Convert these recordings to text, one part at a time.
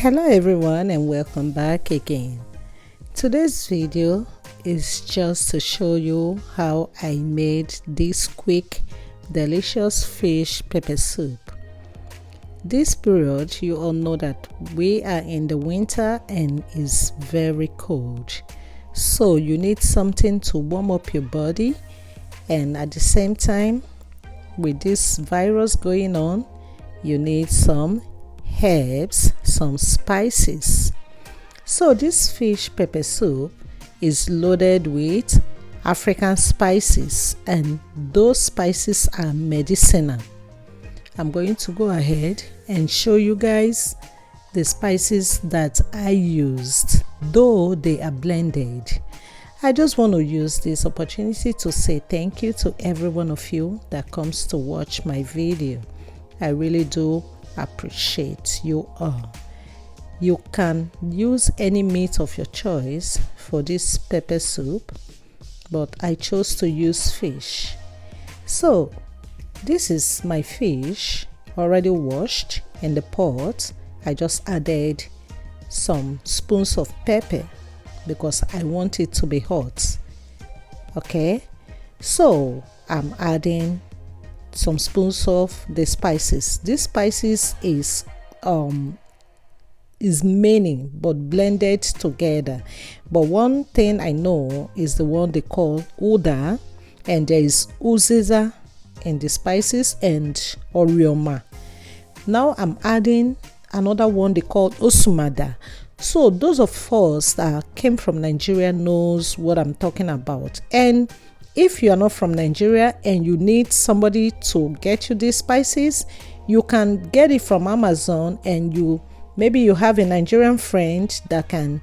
Hello everyone and welcome back again. Today's video is just to show you how I made this quick delicious fish pepper soup. This period, you all know that we are in the winter and it's very cold, so you need something to warm up your body, and at the same time, with this virus going on, you need some herbs, some spices. So this fish pepper soup is loaded with African spices, and those spices are medicinal. I'm going to go ahead and show you guys the spices that I used, though they are blended. I just want to use this opportunity to say thank you to every one of you that comes to watch my video. I really do appreciate you all. You can use any meat of your choice for this pepper soup, but I chose to use fish. So this is my fish already washed in the pot. I just added some spoons of pepper because I want it to be hot. Okay, so I'm adding some spoons of the spices. This spices is many but blended together, but one thing I know is the one they call Uda, and there is Uziza in the spices and orioma. Now I'm adding another one they call osumede. So those of us that came from Nigeria knows what I'm talking about. And if you are not from Nigeria and you need somebody to get you these spices, you can get it from Amazon, and maybe you have a Nigerian friend that can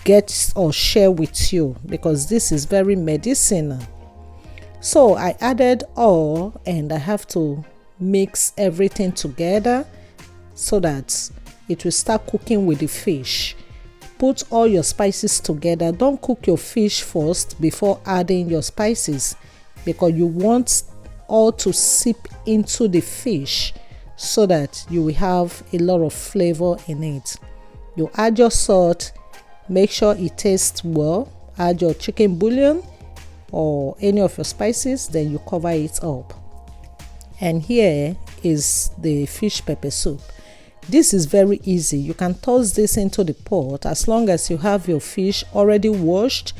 get or share with you, because this is very medicinal. So I added all, and I have to mix everything together so that it will start cooking with the fish. Put all your spices together. Don't cook your fish first before adding your spices, because you want all to seep into the fish so that you will have a lot of flavor in it. You add your salt, make sure it tastes well. Add your chicken bouillon or any of your spices, then you cover it up. And here is the fish pepper soup. This is very easy. You can toss this into the pot as long as you have your fish already washed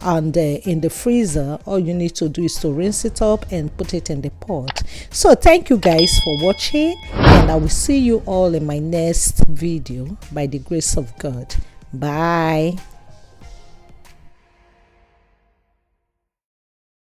and in the freezer. All you need to do is to rinse it up and put it in the pot. So thank you guys for watching, and I will see you all in my next video by the grace of God. Bye.